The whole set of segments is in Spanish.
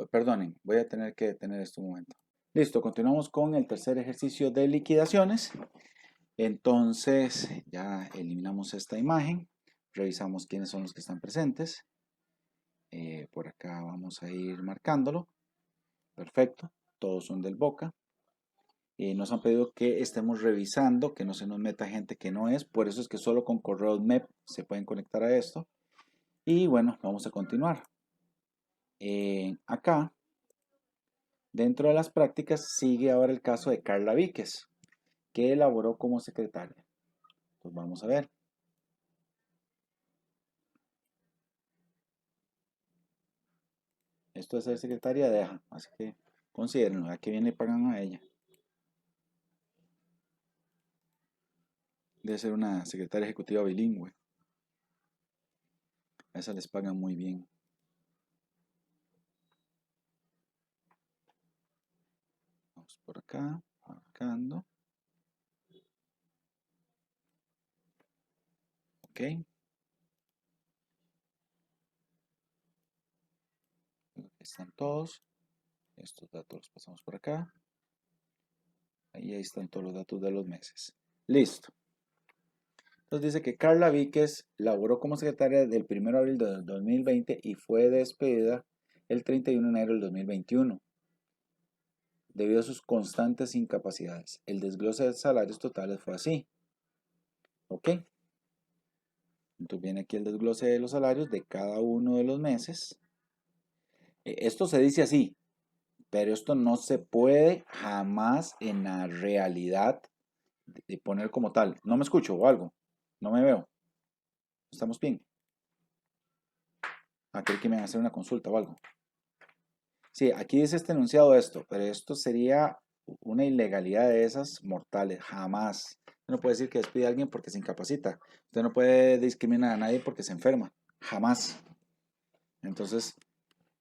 Perdonen, voy a tener que detener esto un momento. Listo, continuamos con el tercer ejercicio de liquidaciones. Entonces, ya eliminamos esta imagen, revisamos quiénes son los que están presentes. Por acá vamos a ir marcándolo. Perfecto, todos son del Boca. Nos han pedido que estemos revisando, que no se nos meta gente que no es, por eso es que solo con correos MEP se pueden conectar a esto. Y bueno, vamos a continuar. Acá, dentro de las prácticas, sigue ahora el caso de Carla Víquez, que elaboró como secretaria. Pues vamos a ver. Esto de ser secretaria deja, así que considérenlo, a que viene y pagan a ella. Debe ser una secretaria ejecutiva bilingüe. A esa les pagan muy bien. Vamos por acá, marcando. Ok. Están todos. Estos datos los pasamos por acá. Ahí están todos los datos de los meses. Listo. Entonces dice que Carla Víquez laboró como secretaria del 1 de abril de 2020 y fue despedida el 31 de enero del 2021 debido a sus constantes incapacidades. El desglose de salarios totales fue así. ¿Ok? Entonces viene aquí el desglose de los salarios de cada uno de los meses. Esto se dice así, pero esto no se puede jamás en la realidad de poner como tal. No me escucho o algo. No me veo. ¿Estamos bien? Aquel que me va a hacer una consulta o algo. Sí, aquí dice este enunciado esto, pero esto sería una ilegalidad de esas mortales. Jamás. Usted no puede decir que despide a alguien porque se incapacita. Usted no puede discriminar a nadie porque se enferma. Jamás. Entonces,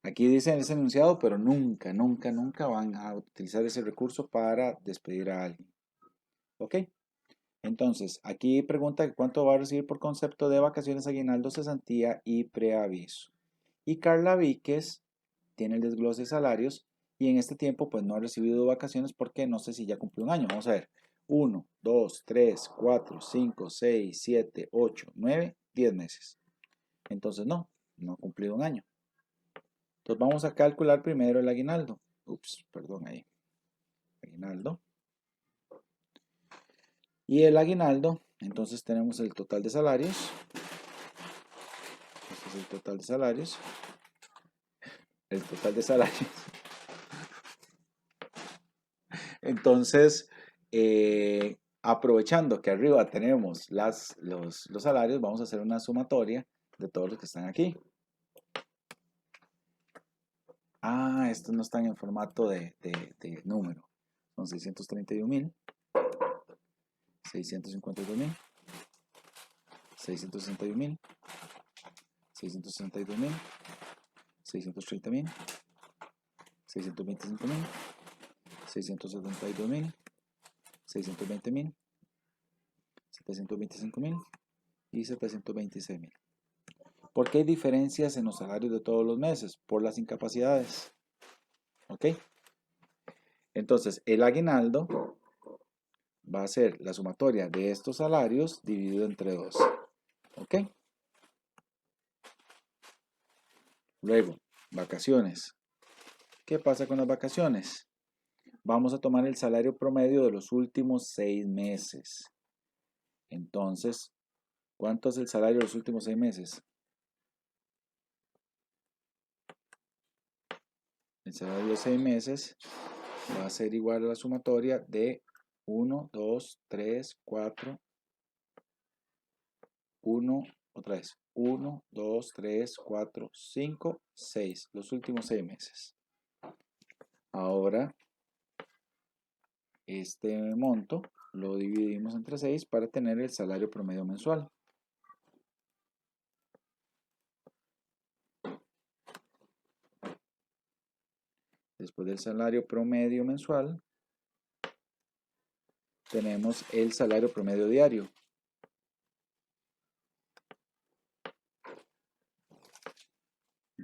aquí dice ese enunciado, pero nunca, nunca, nunca van a utilizar ese recurso para despedir a alguien. ¿Ok? Entonces, aquí pregunta cuánto va a recibir por concepto de vacaciones, aguinaldo, cesantía y preaviso. Y Carla Víquez tiene el desglose de salarios y en este tiempo pues no ha recibido vacaciones porque no sé si ya cumplió un año. Vamos a ver. 1, 2, 3, 4, 5, 6, 7, 8, 9, 10 meses. Entonces no ha cumplido un año. Entonces vamos a calcular primero el aguinaldo. Ups, perdón ahí. Aguinaldo. Y el aguinaldo, entonces tenemos el total de salarios. Este es el total de salarios. El total de salarios. Entonces, aprovechando que arriba tenemos los salarios, vamos a hacer una sumatoria de todos los que están aquí. Ah, estos no están en formato de número. Son 631.000, 652.000, 661.000, 662.000, 630.000, 625.000, 672.000, 620.000, 725.000 y 726.000. ¿Por qué hay diferencias en los salarios de todos los meses? Por las incapacidades. ¿Ok? Entonces, el aguinaldo va a ser la sumatoria de estos salarios dividido entre 2. ¿Ok? Luego, vacaciones. ¿Qué pasa con las vacaciones? Vamos a tomar el salario promedio de los últimos 6 meses. Entonces, ¿cuánto es el salario de los últimos 6 meses? El salario de los 6 meses va a ser igual a la sumatoria de 1, 2, 3, 4, 1, otra vez, 1, 2, 3, 4, 5, 6, los últimos 6 meses. Ahora, este monto lo dividimos entre 6 para tener el salario promedio mensual. Después del salario promedio mensual, tenemos el salario promedio diario.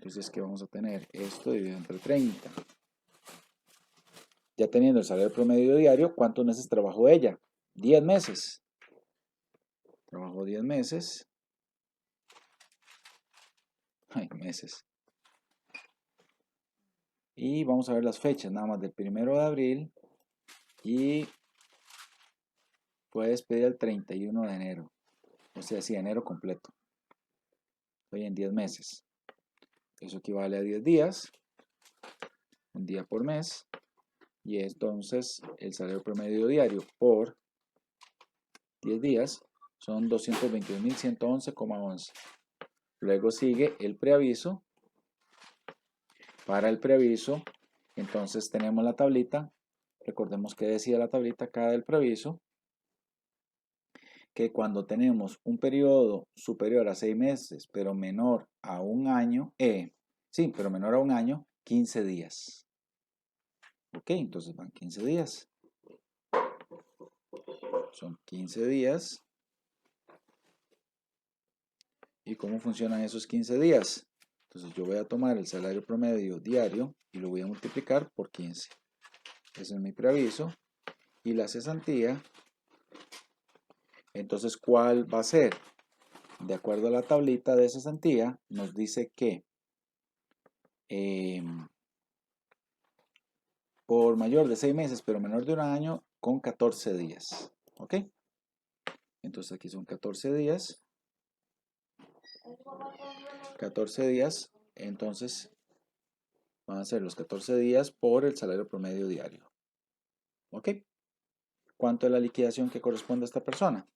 Entonces, ¿qué vamos a tener? Esto dividido entre 30. Ya teniendo el salario promedio diario, ¿cuántos meses trabajó ella? 10 meses. Trabajó 10 meses. Ay, meses. Y vamos a ver las fechas, nada más del 1 de abril y puedes pedir el 31 de enero. O sea, sí, enero completo. Estoy en 10 meses. Eso equivale a 10 días. Un día por mes. Y entonces el salario promedio diario por 10 días son 222.111,11. Luego sigue el preaviso. Para el preaviso, entonces tenemos la tablita. Recordemos que decía la tablita acá del preaviso, que cuando tenemos un periodo superior a 6 meses, pero menor a un año, pero menor a un año, 15 días. Ok, entonces van 15 días. Son 15 días. ¿Y cómo funcionan esos 15 días? Entonces yo voy a tomar el salario promedio diario y lo voy a multiplicar por 15. Ese es mi preaviso. Y la cesantía, entonces, ¿cuál va a ser? De acuerdo a la tablita de cesantía, nos dice que por mayor de 6 meses, pero menor de un año, con 14 días. ¿Ok? Entonces aquí son 14 días. 14 días, entonces van a ser los 14 días por el salario promedio diario. ¿Ok? ¿Cuánto es la liquidación que corresponde a esta persona?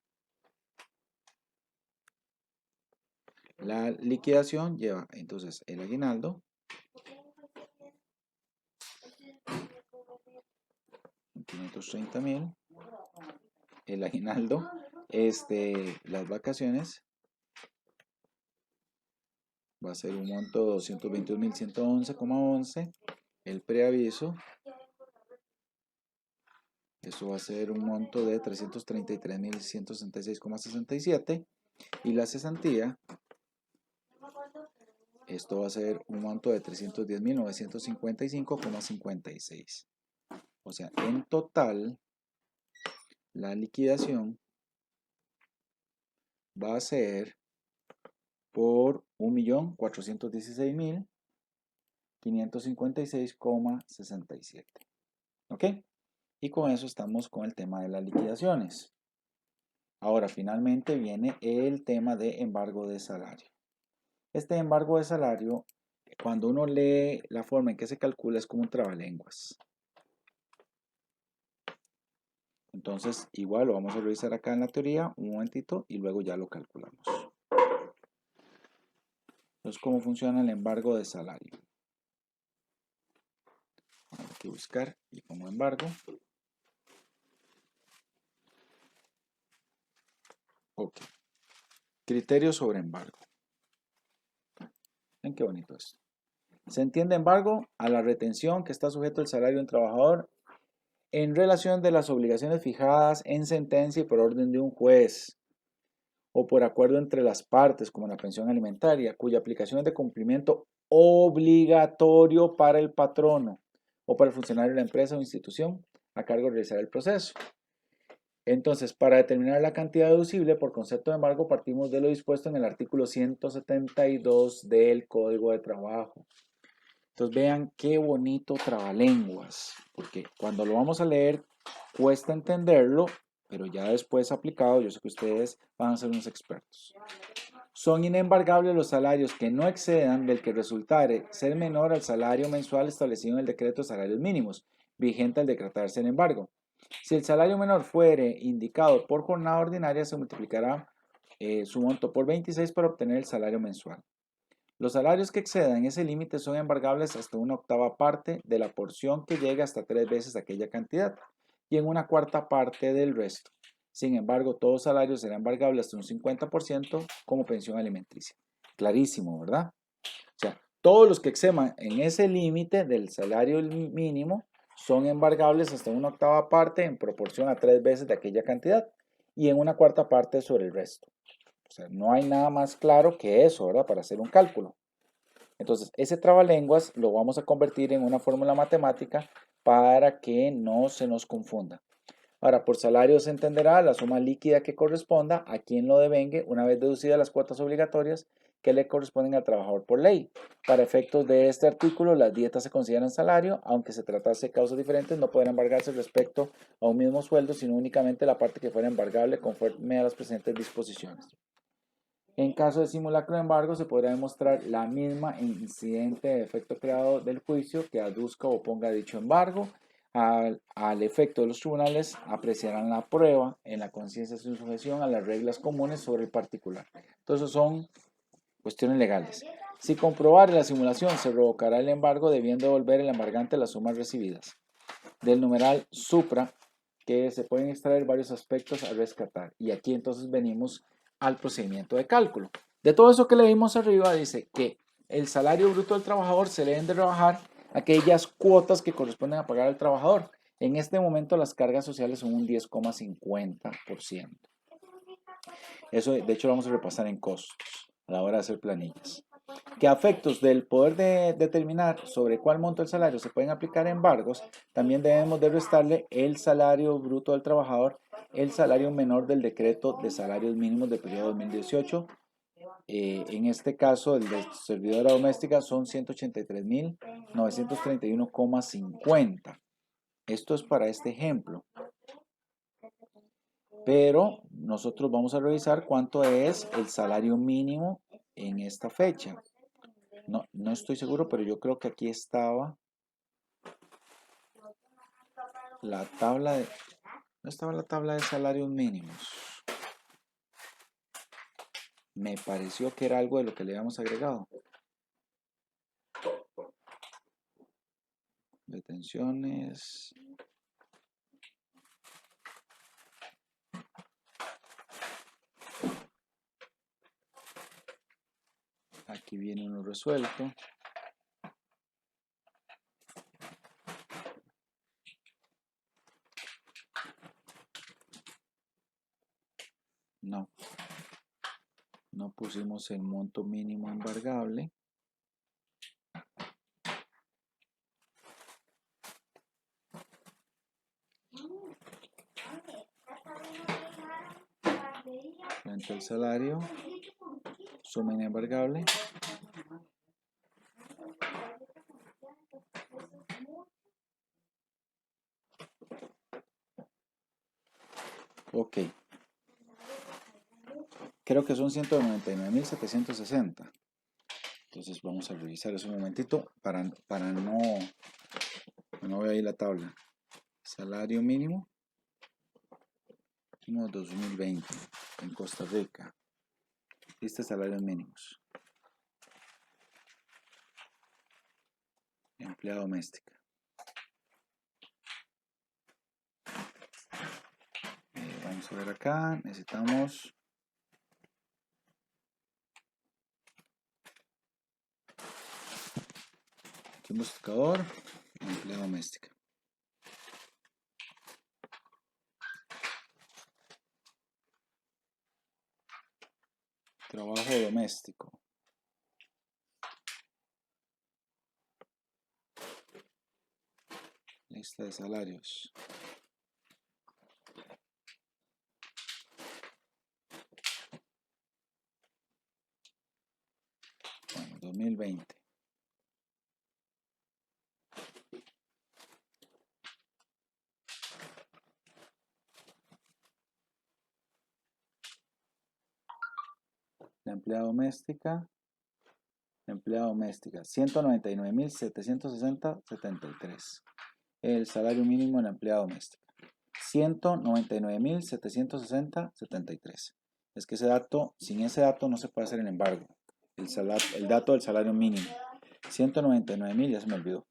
La liquidación lleva entonces el aguinaldo, 530.000, el aguinaldo, las vacaciones, va a ser un monto de 222.111,11, el preaviso, eso va a ser un monto de 333.166,67, y la cesantía, esto va a ser un monto de 310.955,56. O sea, en total, la liquidación va a ser por 1.416.556,67. ¿Ok? Y con eso estamos con el tema de las liquidaciones. Ahora, finalmente viene el tema de embargo de salario. Este embargo de salario, cuando uno lee la forma en que se calcula, es como un trabalenguas. Entonces, igual lo vamos a revisar acá en la teoría un momentito y luego ya lo calculamos. Entonces, ¿cómo funciona el embargo de salario? Hay que buscar y pongo embargo. Ok. Criterios sobre embargo. Ven qué bonito es. Se entiende embargo a la retención que está sujeto el salario de un trabajador en relación de las obligaciones fijadas en sentencia y por orden de un juez o por acuerdo entre las partes, como la pensión alimentaria, cuya aplicación es de cumplimiento obligatorio para el patrono o para el funcionario de la empresa o institución a cargo de realizar el proceso. Entonces, para determinar la cantidad deducible por concepto de embargo, partimos de lo dispuesto en el artículo 172 del Código de Trabajo. Entonces, vean qué bonito trabalenguas, porque cuando lo vamos a leer cuesta entenderlo, pero ya después aplicado, yo sé que ustedes van a ser unos expertos. Son inembargables los salarios que no excedan del que resultare ser menor al salario mensual establecido en el decreto de salarios mínimos, vigente al decretarse el embargo. Si el salario menor fuere indicado por jornada ordinaria, se multiplicará su monto por 26 para obtener el salario mensual. Los salarios que excedan ese límite son embargables hasta una octava parte de la porción que llega hasta 3 veces aquella cantidad y en una cuarta parte del resto. Sin embargo, todo salario será embargable hasta un 50% como pensión alimenticia. Clarísimo, ¿verdad? O sea, todos los que excedan en ese límite del salario mínimo son embargables hasta una octava parte en proporción a 3 veces de aquella cantidad y en una cuarta parte sobre el resto. O sea, no hay nada más claro que eso, ¿verdad? Para hacer un cálculo. Entonces, ese trabalenguas lo vamos a convertir en una fórmula matemática para que no se nos confunda. Ahora, por salario se entenderá la suma líquida que corresponda a quien lo devengue una vez deducidas las cuotas obligatorias que le corresponden al trabajador por ley. Para efectos de este artículo, las dietas se consideran salario, aunque se tratase de causas diferentes, no podrán embargarse respecto a un mismo sueldo, sino únicamente la parte que fuera embargable conforme a las presentes disposiciones. En caso de simulacro de embargo, se podrá demostrar la misma incidente de efecto creado del juicio que aduzca o ponga dicho embargo. Al efecto de los tribunales, apreciarán la prueba en la conciencia de su sujeción a las reglas comunes sobre el particular. Entonces son cuestiones legales. Si comprobar la simulación, se revocará el embargo debiendo devolver el embargante las sumas recibidas. Del numeral supra, que se pueden extraer varios aspectos a rescatar. Y aquí entonces venimos al procedimiento de cálculo. De todo eso que leímos arriba, dice que el salario bruto del trabajador se le deben de rebajar aquellas cuotas que corresponden a pagar al trabajador. En este momento las cargas sociales son un 10,50%. Eso de hecho lo vamos a repasar en costos a la hora de hacer planillas. Que a efectos del poder de determinar sobre cuál monto del salario se pueden aplicar embargos, también debemos de restarle el salario bruto del trabajador, el salario menor del decreto de salarios mínimos del periodo 2018. En este caso, el de servidora doméstica son 183.931,50. Esto es para este ejemplo. Pero nosotros vamos a revisar cuánto es el salario mínimo en esta fecha. No estoy seguro, pero yo creo que aquí estaba la tabla de... ¿No estaba la tabla de salarios mínimos? Me pareció que era algo de lo que le habíamos agregado. Detenciones. Aquí viene uno resuelto. No pusimos el monto mínimo embargable. Frente al salario, suma inembargable. Ok. Creo que son 199.760. Entonces vamos a revisar eso un momentito para no veo ahí la tabla. Salario mínimo 2020 en Costa Rica. Salarios mínimos. Empleada doméstica. Vamos a ver acá. Necesitamos aquí un buscador. Empleada doméstica. Trabajo doméstico. Lista de salarios. Bueno, 2020. La empleada doméstica. 199.760.73. El salario mínimo en la empleada doméstica. 199.760.73. Es que ese dato, sin ese dato no se puede hacer el embargo. El dato del salario mínimo. 199.000, ya se me olvidó.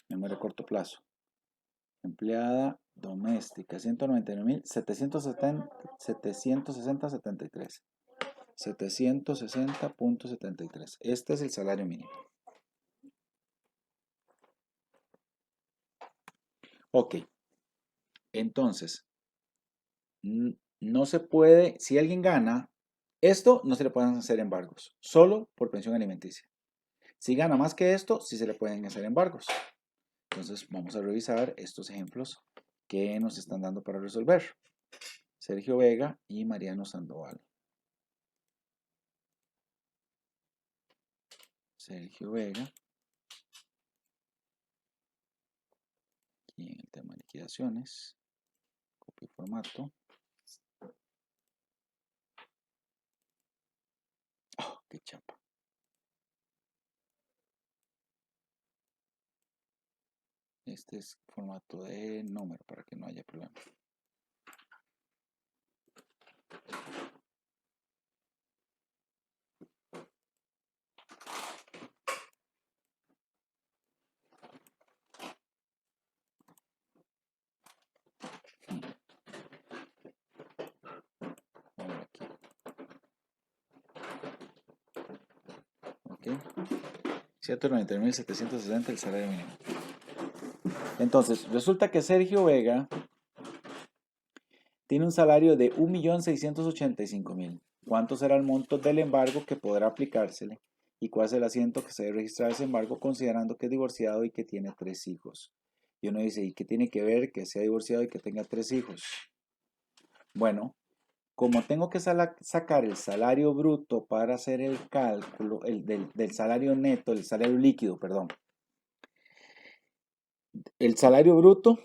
Memoria a corto plazo. Empleada doméstica. 199.760.73. 760.73. Este es el salario mínimo. Ok. Entonces, no se puede, si alguien gana Esto no se le pueden hacer embargos, solo por pensión alimenticia. Si gana más que esto, sí se le pueden hacer embargos. Entonces vamos a revisar estos ejemplos que nos están dando para resolver. Sergio Vega y Mariano Sandoval. Sergio Vega. Y en el tema de liquidaciones, copio formato. Oh, qué chapa. Este es formato de número para que no haya problema. Ok. 193.760 el salario mínimo. Entonces, resulta que Sergio Vega tiene un salario de 1.685.000. ¿Cuánto será el monto del embargo que podrá aplicársele? ¿Y cuál es el asiento que se debe registrar ese embargo considerando que es divorciado y que tiene 3 hijos? Y uno dice, ¿y qué tiene que ver que sea divorciado y que tenga 3 hijos? Bueno, como tengo que sacar el salario bruto para hacer el cálculo del salario neto, el salario líquido, perdón. El salario bruto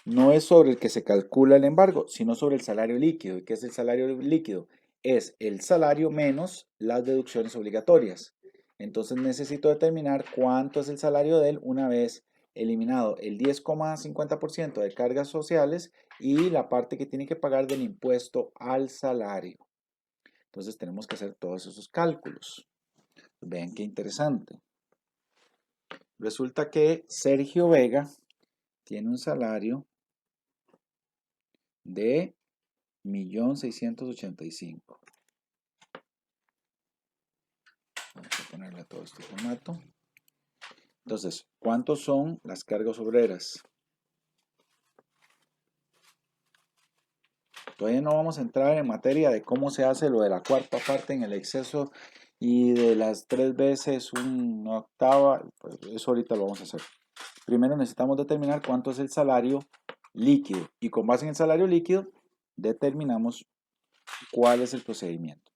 no es sobre el que se calcula el embargo, sino sobre el salario líquido. ¿Y qué es el salario líquido? Es el salario menos las deducciones obligatorias. Entonces necesito determinar cuánto es el salario de él una vez eliminado el 10,50% de cargas sociales y la parte que tiene que pagar del impuesto al salario. Entonces tenemos que hacer todos esos cálculos. Vean qué interesante. Resulta que Sergio Vega tiene un salario de 1.685.000. Vamos a ponerle todo este formato. Entonces, ¿cuántos son las cargas obreras? Todavía no vamos a entrar en materia de cómo se hace lo de la cuarta parte en el exceso y de las 3 veces una octava. Pues eso ahorita lo vamos a hacer. Primero necesitamos determinar cuánto es el salario líquido y con base en el salario líquido determinamos cuál es el procedimiento.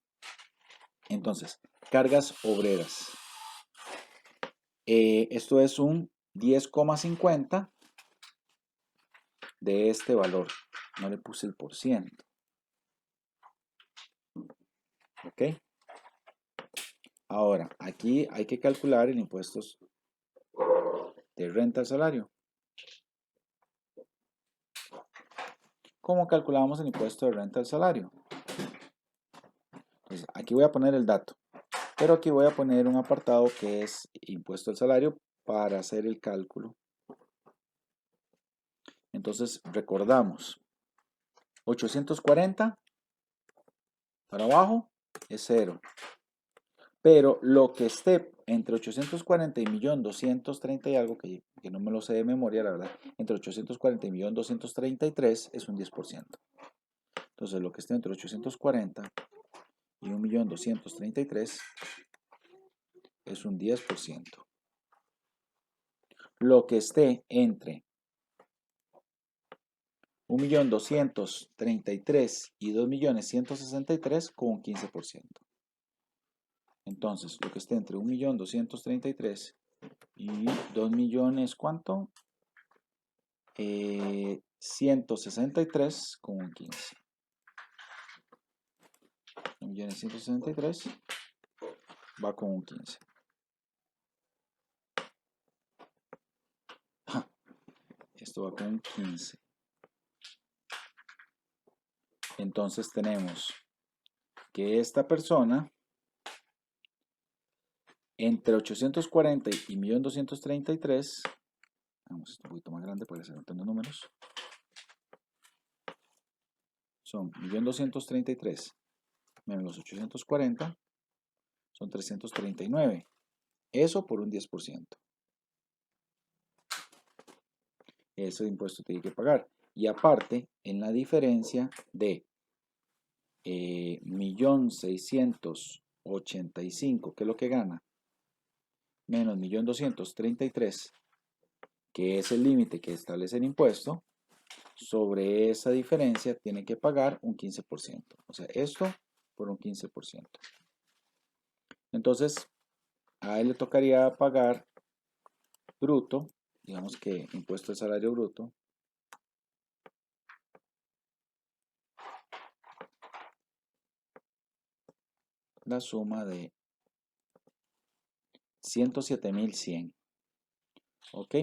Entonces, cargas obreras. Esto es un 10,50 de este valor. No le puse el por ciento. ¿Ok? Ahora, aquí hay que calcular el impuesto de renta al salario. ¿Cómo calculamos el impuesto de renta al salario? Pues aquí voy a poner el dato, pero aquí voy a poner un apartado que es impuesto al salario para hacer el cálculo. Entonces, recordamos, 840 para abajo es 0. Pero lo que esté entre 840 y 1.230.000 y algo, que no me lo sé de memoria, la verdad, entre 840 y 1.233.000 es un 10%. Entonces, lo que esté entre 840 y 1.233.000 es un 10%. Lo que esté entre 1.233.000 y 2.163.000 con un 15%. Entonces, lo que esté entre 1.233.000 y 2 millones, ¿cuánto? 163 con un 15. 1.163 va con un 15. Esto va con un 15. Entonces tenemos que esta persona entre 840 y 1.233.000, vamos esto un poquito más grande para hacer tantos números, son 1.233.000 menos los 840, son 339. Eso por un 10%. Ese impuesto tiene que pagar. Y aparte, en la diferencia de 1.685.000, que es lo que gana, menos 1.233.000, que es el límite que establece el impuesto, sobre esa diferencia tiene que pagar un 15%. O sea, esto por un 15%. Entonces, a él le tocaría pagar bruto, digamos que impuesto al salario bruto, la suma de 107.100. ¿Ok?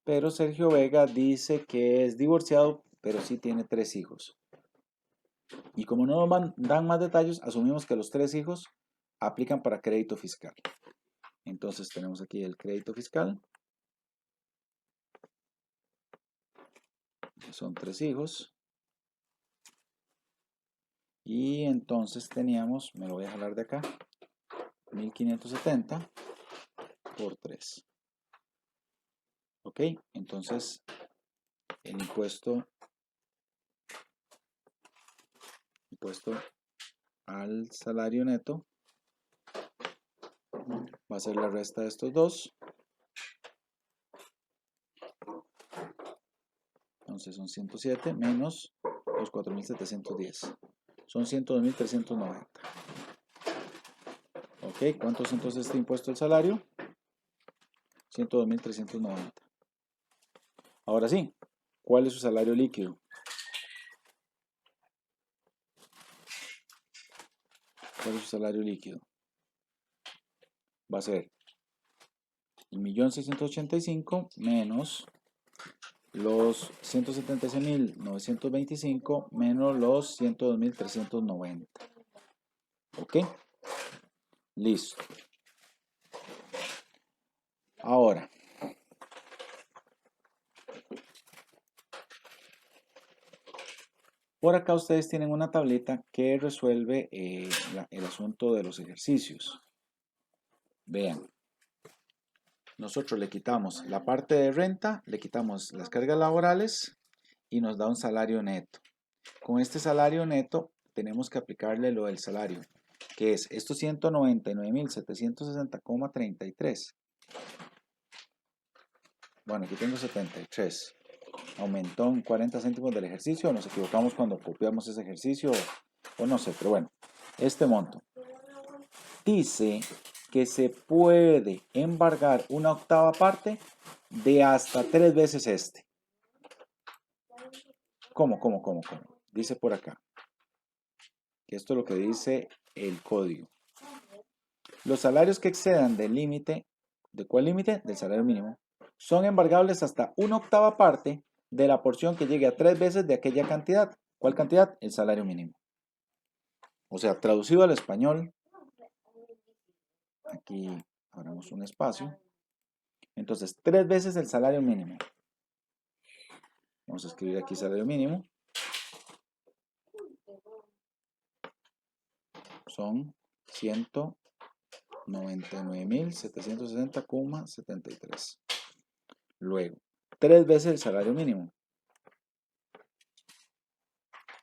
Pero Sergio Vega dice que es divorciado, pero sí tiene 3 hijos. Y como no nos dan más detalles, asumimos que los 3 hijos aplican para crédito fiscal. Entonces tenemos aquí el crédito fiscal, que son 3 hijos. Y entonces teníamos, me lo voy a jalar de acá, 1.570 por 3. ¿Ok? Entonces el impuesto al salario neto va a ser la resta de estos dos. Entonces son 107 menos los 4.710. Son 102.390. ¿Ok? ¿Cuánto es entonces este impuesto al salario? 102.390. Ahora sí, ¿cuál es su salario líquido? ¿Cuál es su salario líquido? Va a ser el 1.685.000 menos los 176.925 menos los 102.390. ¿Ok? Listo. Ahora, por acá ustedes tienen una tablita que resuelve el asunto de los ejercicios. Vean, nosotros le quitamos la parte de renta, le quitamos las cargas laborales y nos da un salario neto. Con este salario neto tenemos que aplicarle lo del salario, que es estos 199.760,33. Bueno, aquí tengo 73. Aumentó en 40 céntimos del ejercicio, nos equivocamos cuando copiamos ese ejercicio, o no sé, pero bueno, este monto. Dice que se puede embargar una octava parte de hasta 3 veces este. ¿Cómo? Dice por acá. Que esto es lo que dice el código. Los salarios que excedan del límite, ¿de cuál límite? Del salario mínimo, son embargables hasta una octava parte de la porción que llegue a 3 veces de aquella cantidad. ¿Cuál cantidad? El salario mínimo. O sea, traducido al español, aquí abramos un espacio. Entonces, 3 veces el salario mínimo. Vamos a escribir aquí salario mínimo. Son 199.760,73. Luego, 3 veces el salario mínimo.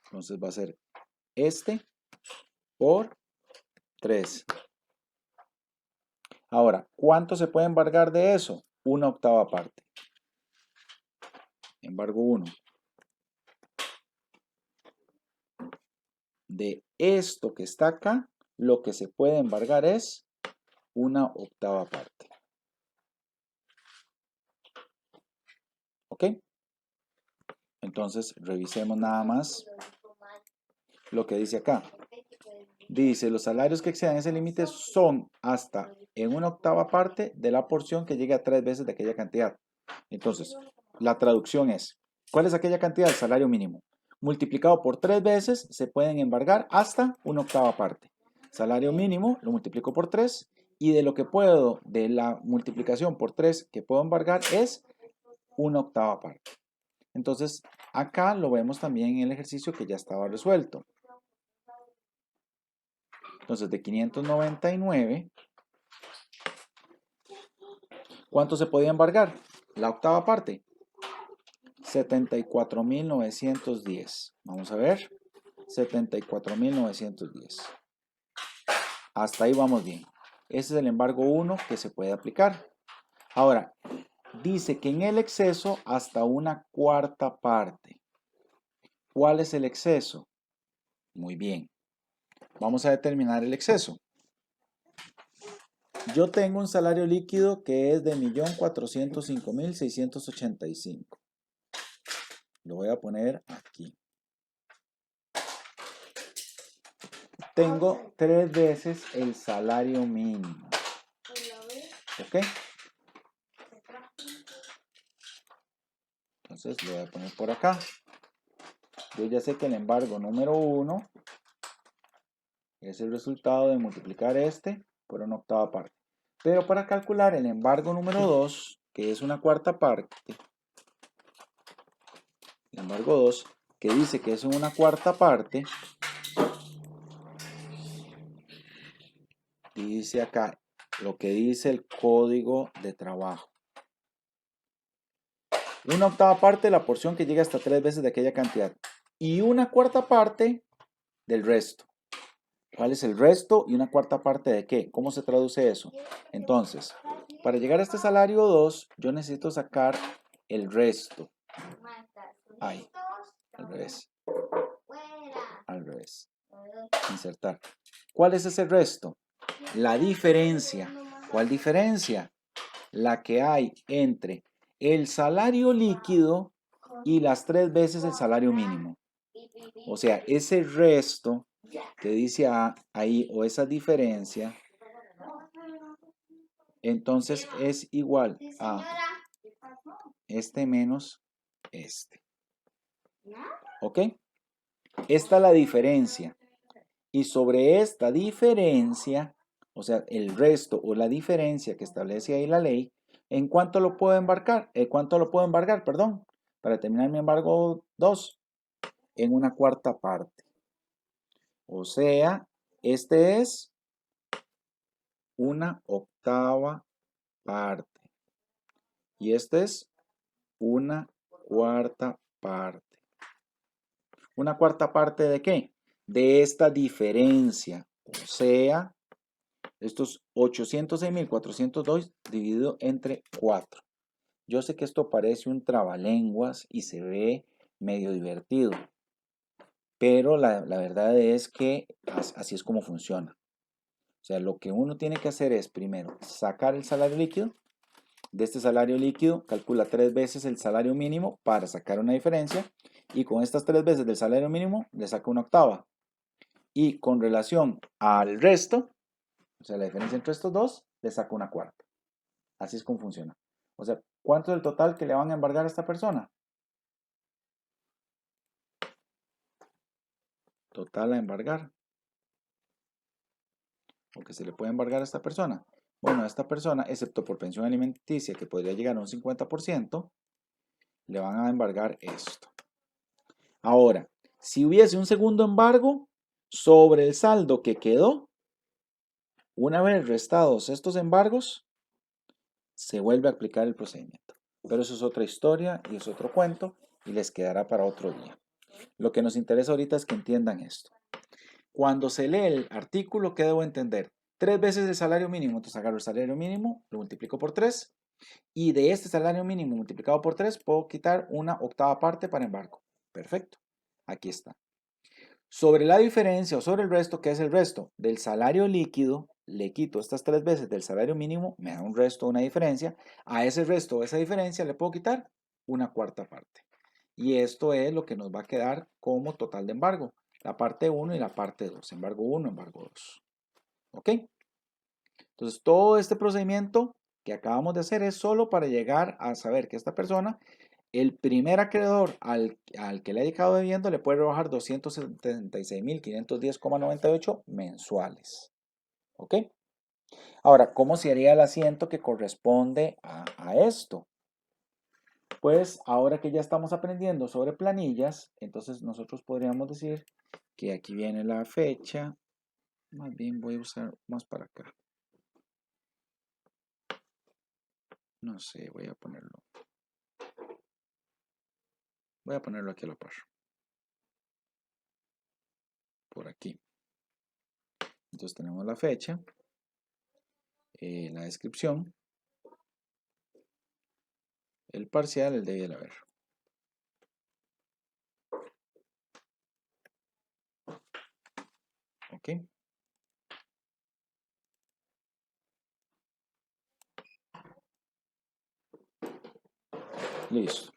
Entonces va a ser este por 3. Ahora, ¿cuánto se puede embargar de eso? Una octava parte. Embargo 1. De esto que está acá, lo que se puede embargar es una octava parte. ¿Ok? Entonces, revisemos nada más lo que dice acá. Dice, los salarios que excedan ese límite son hasta en una octava parte de la porción que llegue a 3 veces de aquella cantidad. Entonces, la traducción es, ¿cuál es aquella cantidad? El salario mínimo. Multiplicado por 3 veces se pueden embargar hasta una octava parte. Salario mínimo lo multiplico por 3 y de lo que puedo, de la multiplicación por 3 que puedo embargar es una octava parte. Entonces, acá lo vemos también en el ejercicio que ya estaba resuelto. Entonces, de 599, ¿cuánto se podía embargar? La octava parte, 74.910. Vamos a ver. 74.910. Hasta ahí vamos bien. Ese es el embargo 1 que se puede aplicar. Ahora, dice que en el exceso hasta una cuarta parte. ¿Cuál es el exceso? Muy bien. Vamos a determinar el exceso. Yo tengo un salario líquido que es de 1.405.685. Lo voy a poner aquí. Tengo 3 veces el salario mínimo. ¿Ok? Entonces lo voy a poner por acá. Yo ya sé que el embargo número 1 es el resultado de multiplicar este por una octava parte. Pero para calcular el embargo número 2, que es una cuarta parte, el embargo 2, que dice que es una cuarta parte, dice acá lo que dice el código de trabajo. Una octava parte de la porción que llega hasta 3 veces de aquella cantidad. Y una cuarta parte del resto. ¿Cuál es el resto? ¿Y una cuarta parte de qué? ¿Cómo se traduce eso? Entonces, para llegar a este salario 2, yo necesito sacar el resto. Ahí, al revés. Al revés. Insertar. ¿Cuál es ese resto? La diferencia. ¿Cuál diferencia? La que hay entre el salario líquido y las 3 veces el salario mínimo. O sea, ese resto que dice ahí, o esa diferencia, entonces es igual a este menos este. ¿Ok? Esta es la diferencia. Y sobre esta diferencia, o sea, el resto o la diferencia que establece ahí la ley, ¿en cuánto lo puedo embarcar? ¿Cuánto lo puedo embargar? Perdón, para terminar mi embargo 2, en una cuarta parte. O sea, este es una octava parte. Y este es una cuarta parte. ¿Una cuarta parte de qué? De esta diferencia. O sea, estos 806.402 dividido entre 4. Yo sé que esto parece un trabalenguas y se ve medio divertido. Pero la verdad es que así es como funciona. O sea, lo que uno tiene que hacer es primero sacar el salario líquido. De este salario líquido calcula 3 veces el salario mínimo para sacar una diferencia. Y con estas 3 veces del salario mínimo le saca una octava. Y con relación al resto, o sea, la diferencia entre estos dos, le saca una cuarta. Así es como funciona. O sea, ¿cuánto es el total que le van a embargar a esta persona? Total a embargar. ¿O que se le puede embargar a esta persona? Bueno, a esta persona, excepto por pensión alimenticia, que podría llegar a un 50%, le van a embargar esto. Ahora, si hubiese un segundo embargo sobre el saldo que quedó, una vez restados estos embargos, se vuelve a aplicar el procedimiento. Pero eso es otra historia y es otro cuento y les quedará para otro día. Lo que nos interesa ahorita es que entiendan esto. Cuando se lee el artículo, ¿qué debo entender? 3 veces el salario mínimo, entonces agarro el salario mínimo, lo multiplico por 3 y de este salario mínimo multiplicado por 3 puedo quitar una octava parte para embargo. Perfecto. Aquí está. Sobre la diferencia o sobre el resto, ¿qué es el resto? Del salario líquido, le quito estas 3 veces del salario mínimo, me da un resto, una diferencia. A ese resto o esa diferencia le puedo quitar una cuarta parte. Y esto es lo que nos va a quedar como total de embargo. La parte 1 y la parte 2. Embargo 1, embargo 2. ¿Ok? Entonces, todo este procedimiento que acabamos de hacer es solo para llegar a saber que esta persona, el primer acreedor al que le ha dedicado debiendo, le puede rebajar 276.510,98 mensuales. ¿Ok? Ahora, ¿cómo se haría el asiento que corresponde a esto? Pues ahora que ya estamos aprendiendo sobre planillas, entonces nosotros podríamos decir que aquí viene la fecha. Más bien voy a usar más para acá. No sé, voy a ponerlo. Voy a ponerlo aquí a la par. por aquí. Entonces tenemos la fecha, la descripción, el parcial, el debe y el haber. Ok. Listo.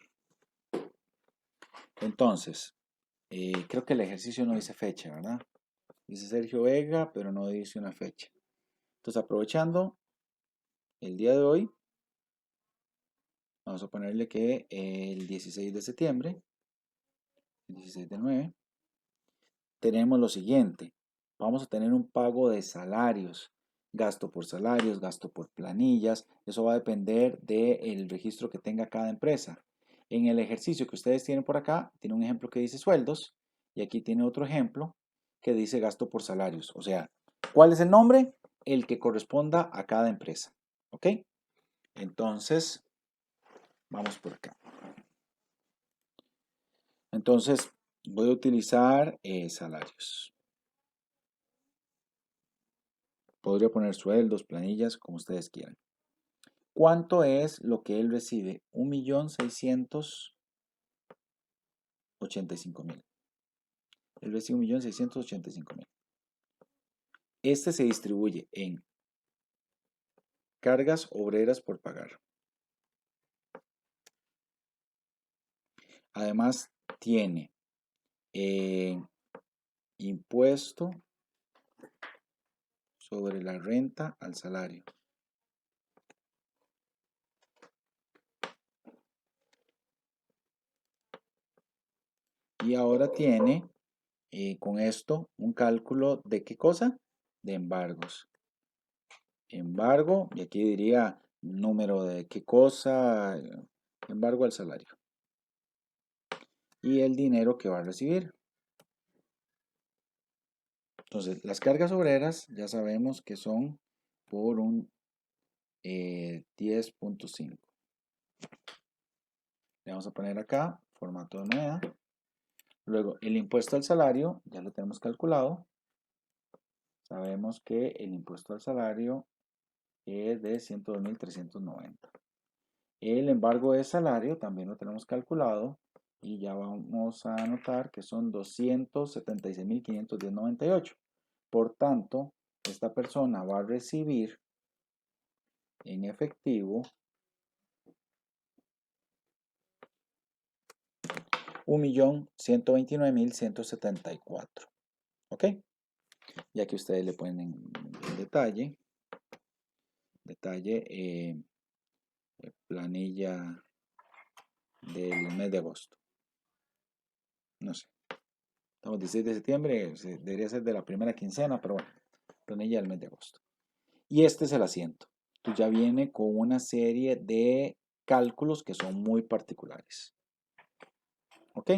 Entonces, creo que el ejercicio no dice fecha, ¿verdad? Dice Sergio Vega, pero no dice una fecha. Entonces, aprovechando el día de hoy, vamos a ponerle que el 16 de septiembre, el 16 de 9, tenemos lo siguiente. Vamos a tener un pago de salarios, gasto por salarios, gasto por planillas. Eso va a depender del registro que tenga cada empresa. En el ejercicio que ustedes tienen por acá, tiene un ejemplo que dice sueldos y aquí tiene otro ejemplo que dice gasto por salarios. O sea, ¿cuál es el nombre? El que corresponda a cada empresa. ¿Ok? Entonces, vamos por acá. Entonces, voy a utilizar salarios. Podría poner sueldos, planillas, como ustedes quieran. ¿Cuánto es lo que él recibe? 1.685.000. Él recibe 1.685.000. Este se distribuye en cargas obreras por pagar. Además, tiene impuesto sobre la renta al salario. Y ahora tiene con esto un cálculo de qué cosa? De embargos. Embargo, y aquí diría número de qué cosa, embargo al salario. Y el dinero que va a recibir. Entonces, las cargas obreras ya sabemos que son por un 10.5. Le vamos a poner acá, formato de moneda. Luego, el impuesto al salario, ya lo tenemos calculado. Sabemos que el impuesto al salario es de 102.390. El embargo de salario también lo tenemos calculado y ya vamos a anotar que son 276.598. Por tanto, esta persona va a recibir en efectivo 1.129.174. ¿Ok? Ya que ustedes le ponen en detalle planilla del mes de agosto. No sé. Estamos 16 de septiembre, debería ser de la primera quincena, pero bueno, planilla del mes de agosto. Y este es el asiento. Entonces ya viene con una serie de cálculos que son muy particulares. ¿Ok?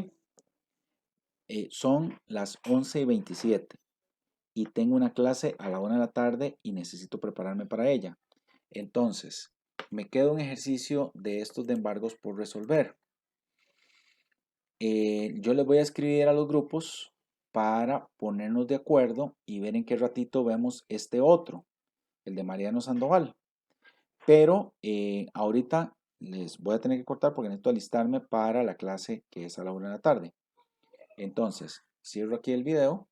Son las 11:27 y tengo una clase a la 1 de la tarde y necesito prepararme para ella. Entonces, me queda un ejercicio de estos de embargos por resolver. Yo les voy a escribir a los grupos para ponernos de acuerdo y ver en qué ratito vemos este otro, el de Mariano Sandoval. Pero ahorita les voy a tener que cortar porque necesito alistarme para la clase que es a la 1 de la tarde. Entonces, cierro aquí el video